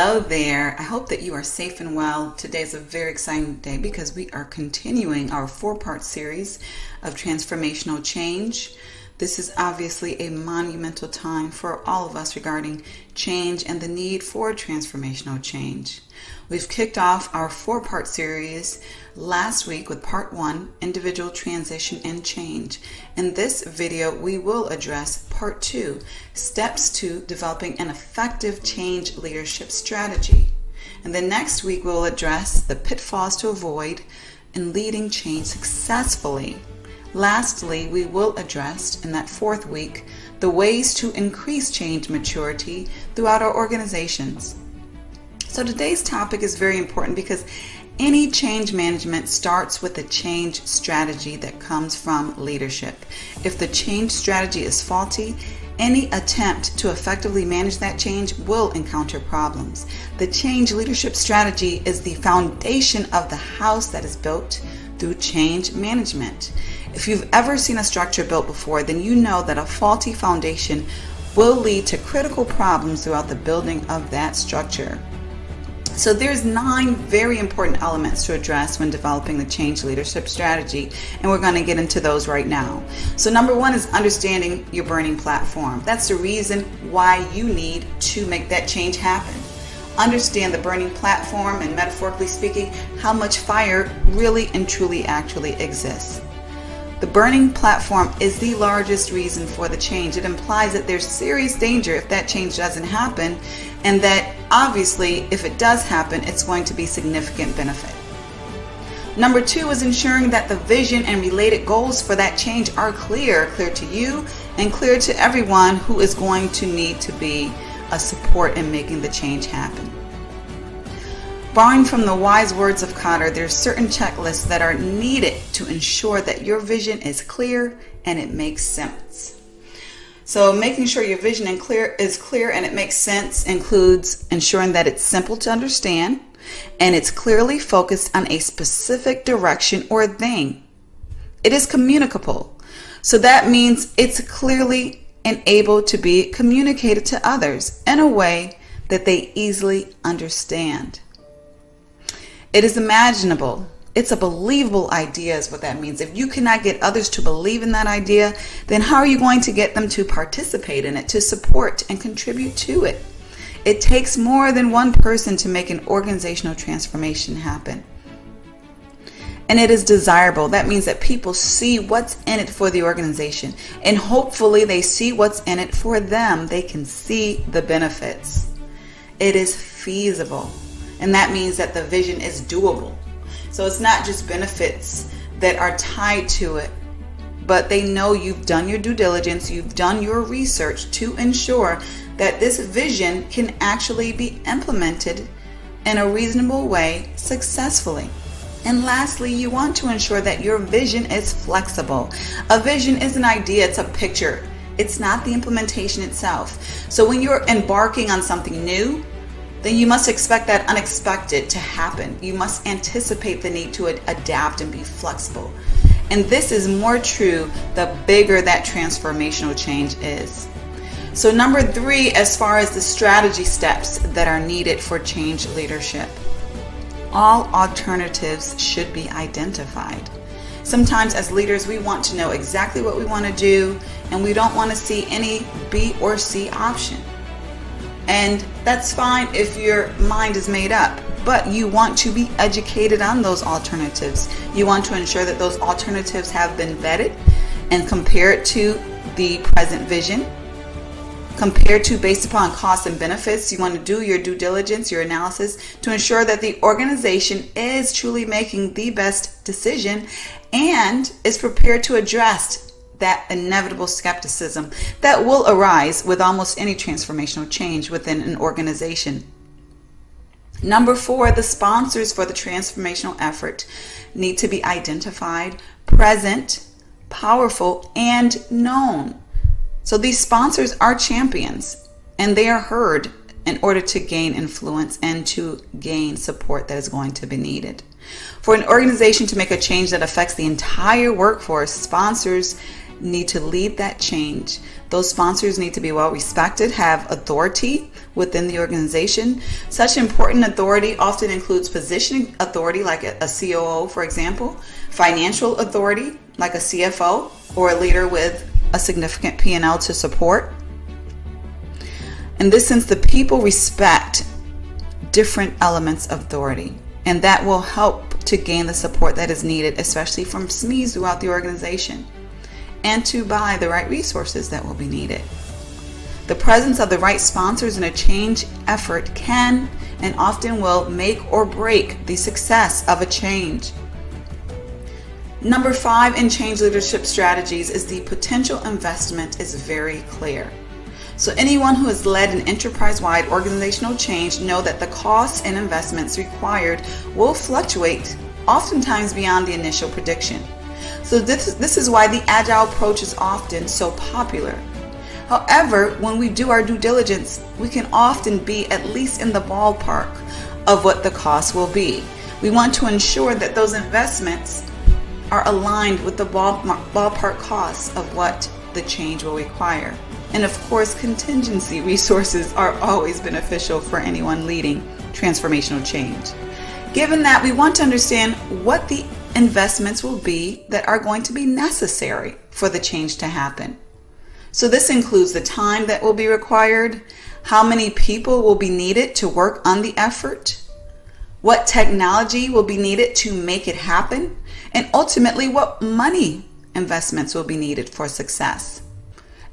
Hello there. I hope that you are safe and well. Today is a very exciting day because we are continuing our 4-part series of transformational change. This is obviously a monumental time for all of us regarding change and the need for transformational change. We've kicked off our 4-part series last week with part 1, individual transition and change. In this video, we will address part 2, steps to developing an effective change leadership strategy. And then next week, we'll address the pitfalls to avoid in leading change successfully. Lastly, we will address in that 4th week the ways to increase change maturity throughout our organizations. So today's topic is very important because any change management starts with a change strategy that comes from leadership. If the change strategy is faulty, any attempt to effectively manage that change will encounter problems. The change leadership strategy is the foundation of the house that is built through change management. If you've ever seen a structure built before, then you know that a faulty foundation will lead to critical problems throughout the building of that structure. So there's 9 very important elements to address when developing the change leadership strategy, and we're going to get into those right now. So number 1 is understanding your burning platform. That's the reason why you need to make that change happen. Understand the burning platform and, metaphorically speaking, how much fire really and truly actually exists. The burning platform is the largest reason for the change. It implies that there's serious danger if that change doesn't happen, and that obviously if it does happen, it's going to be significant benefit. Number 2 is ensuring that the vision and related goals for that change are clear to you and clear to everyone who is going to need to be a support in making the change happen. Borrowing from the wise words of Kotter, there are certain checklists that are needed to ensure that your vision is clear and it makes sense. So making sure your vision is clear and it makes sense includes ensuring that it's simple to understand and it's clearly focused on a specific direction or thing. It is communicable. So that means it's clearly and able to be communicated to others in a way that they easily understand. It is imaginable. It's a believable idea is what that means. If you cannot get others to believe in that idea, then how are you going to get them to participate in it, to support and contribute to it? It takes more than one person to make an organizational transformation happen. And it is desirable. That means that people see what's in it for the organization. And hopefully they see what's in it for them. They can see the benefits. It is feasible. And that means that the vision is doable. So it's not just benefits that are tied to it, but they know you've done your due diligence, you've done your research to ensure that this vision can actually be implemented in a reasonable way successfully. And lastly, you want to ensure that your vision is flexible. A vision is an idea, it's a picture. It's not the implementation itself. So when you're embarking on something new, then you must expect that unexpected to happen. You must anticipate the need to adapt and be flexible. And this is more true the bigger that transformational change is. So number 3, as far as the strategy steps that are needed for change leadership, all alternatives should be identified. Sometimes as leaders, we want to know exactly what we want to do, and we don't want to see any B or C option. And that's fine if your mind is made up, but you want to be educated on those alternatives. You want to ensure that those alternatives have been vetted and compared to the present vision, compared to based upon costs and benefits. You want to do your due diligence, your analysis to ensure that the organization is truly making the best decision and is prepared to address that inevitable skepticism that will arise with almost any transformational change within an organization. Number 4, the sponsors for the transformational effort need to be identified, present, powerful, and known. So these sponsors are champions, and they are heard in order to gain influence and to gain support that is going to be needed. For an organization to make a change that affects the entire workforce, sponsors need to lead that change. Those sponsors need to be well respected, have authority within the organization. Such important authority often includes positioning authority, like a COO, for example, financial authority, like a CFO, or a leader with a significant P&L to support. In this sense, the people respect different elements of authority, and that will help to gain the support that is needed, especially from SMEs throughout the organization, and to buy the right resources that will be needed. The presence of the right sponsors in a change effort can and often will make or break the success of a change. Number 5 in change leadership strategies is the potential investment is very clear. So anyone who has led an enterprise-wide organizational change know that the costs and investments required will fluctuate, oftentimes beyond the initial prediction. So this is why the agile approach is often so popular. However, when we do our due diligence, we can often be at least in the ballpark of what the cost will be. We want to ensure that those investments are aligned with the ballpark costs of what the change will require. And of course, contingency resources are always beneficial for anyone leading transformational change. Given that, we want to understand what the investments will be that are going to be necessary for the change to happen. So this includes the time that will be required, how many people will be needed to work on the effort, what technology will be needed to make it happen, and ultimately what money investments will be needed for success.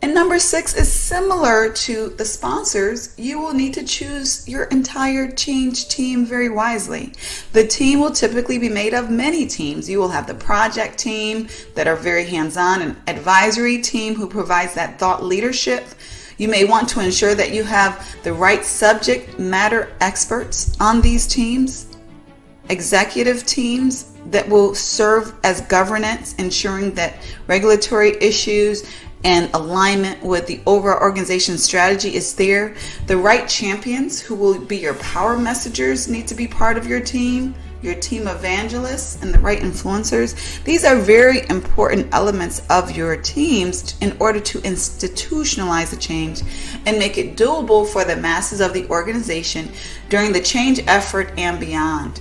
And number 6 is similar to the sponsors. You will need to choose your entire change team very wisely. The team will typically be made of many teams. You will have the project team that are very hands-on, an advisory team who provides that thought leadership. You may want to ensure that you have the right subject matter experts on these teams, executive teams that will serve as governance, ensuring that regulatory issues and alignment with the overall organization strategy is there. The right champions who will be your power messengers need to be part of your team evangelists, and the right influencers. These are very important elements of your teams in order to institutionalize the change and make it doable for the masses of the organization during the change effort and beyond.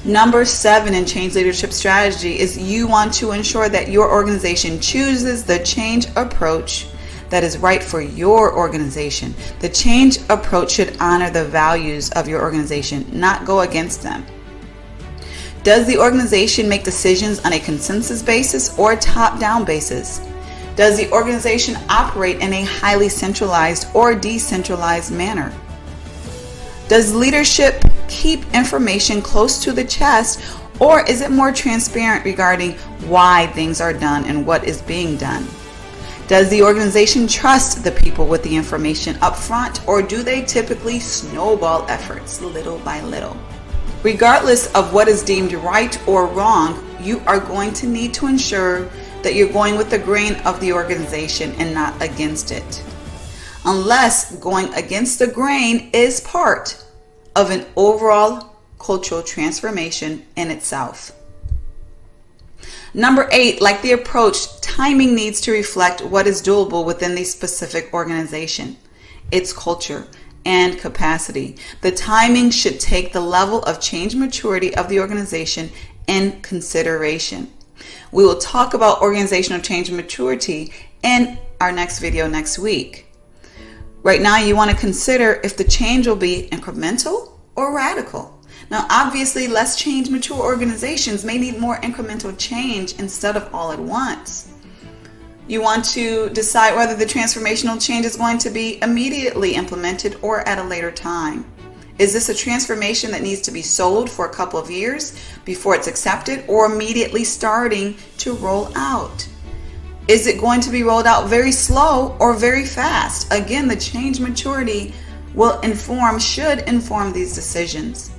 Number 7 in change leadership strategy is you want to ensure that your organization chooses the change approach that is right for your organization. The change approach should honor the values of your organization, not go against them. Does the organization make decisions on a consensus basis or top-down basis? Does the organization operate in a highly centralized or decentralized manner? Does leadership keep information close to the chest, or is it more transparent regarding why things are done and what is being done? Does the organization trust the people with the information up front, or do they typically snowball efforts little by little? Regardless of what is deemed right or wrong, you are going to need to ensure that you're going with the grain of the organization and not against it, unless going against the grain is part of an overall cultural transformation in itself. Number 8, like the approach, timing needs to reflect what is doable within the specific organization, its culture, and capacity. The timing should take the level of change maturity of the organization in consideration. We will talk about organizational change maturity in our next video next week. Right now, you want to consider if the change will be incremental or radical. Now, obviously, less change mature organizations may need more incremental change instead of all at once. You want to decide whether the transformational change is going to be immediately implemented or at a later time. Is this a transformation that needs to be sold for a couple of years before it's accepted, or immediately starting to roll out? Is it going to be rolled out very slow or very fast? Again, the change maturity should inform these decisions.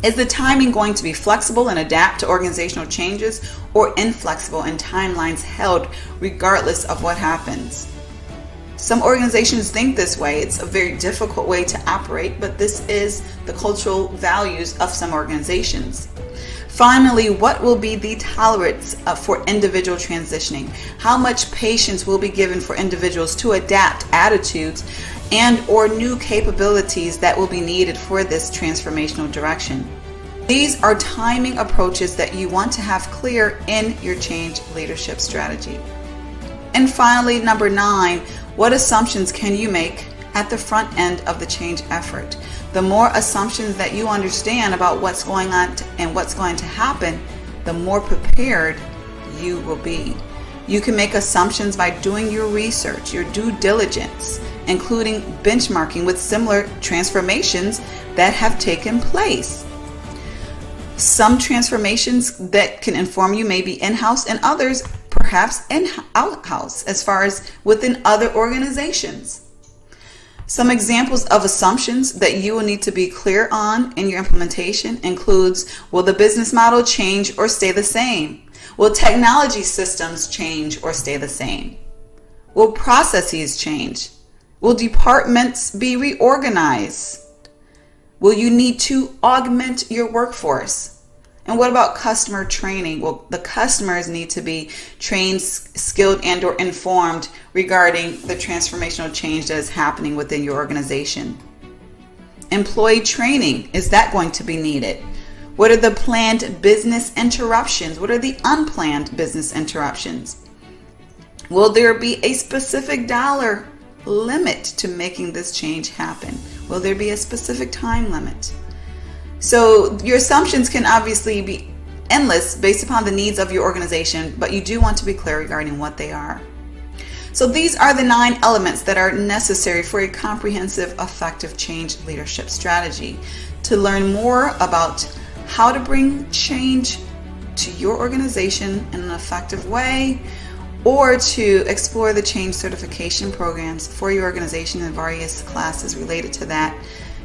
Is the timing going to be flexible and adapt to organizational changes, or inflexible and timelines held regardless of what happens? Some organizations think this way. It's a very difficult way to operate, but this is the cultural values of some organizations. Finally, what will be the tolerance for individual transitioning? How much patience will be given for individuals to adapt attitudes and or new capabilities that will be needed for this transformational direction? These are timing approaches that you want to have clear in your change leadership strategy. And finally, number 9, what assumptions can you make at the front end of the change effort? The more assumptions that you understand about what's going on and what's going to happen, the more prepared you will be. You can make assumptions by doing your research, your due diligence, including benchmarking with similar transformations that have taken place. Some transformations that can inform you may be in-house and others perhaps out-house as far as within other organizations. Some examples of assumptions that you will need to be clear on in your implementation includes, will the business model change or stay the same? Will technology systems change or stay the same? Will processes change? Will departments be reorganized? Will you need to augment your workforce? And what about customer training? Well, the customers need to be trained, skilled, and or informed regarding the transformational change that is happening within your organization. Employee training, is that going to be needed? What are the planned business interruptions? What are the unplanned business interruptions? Will there be a specific dollar limit to making this change happen? Will there be a specific time limit? So your assumptions can obviously be endless based upon the needs of your organization, but you do want to be clear regarding what they are. So these are the 9 elements that are necessary for a comprehensive, effective change leadership strategy. To learn more about how to bring change to your organization in an effective way, or to explore the change certification programs for your organization and various classes related to that,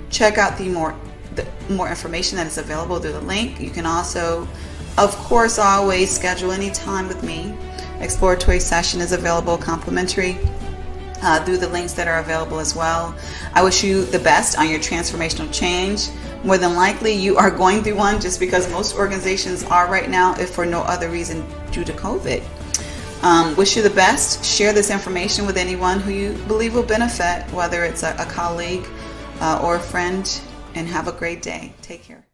check out the more information that is available through the link. You can also, of course, always schedule any time with me. Exploratory session is available complimentary through the links that are available as well. I wish you the best on your transformational change. More than likely you are going through one, just because most organizations are right now, if for no other reason due to COVID. Wish you the best. Share this information with anyone who you believe will benefit, whether it's a colleague or a friend, and have a great day. Take care.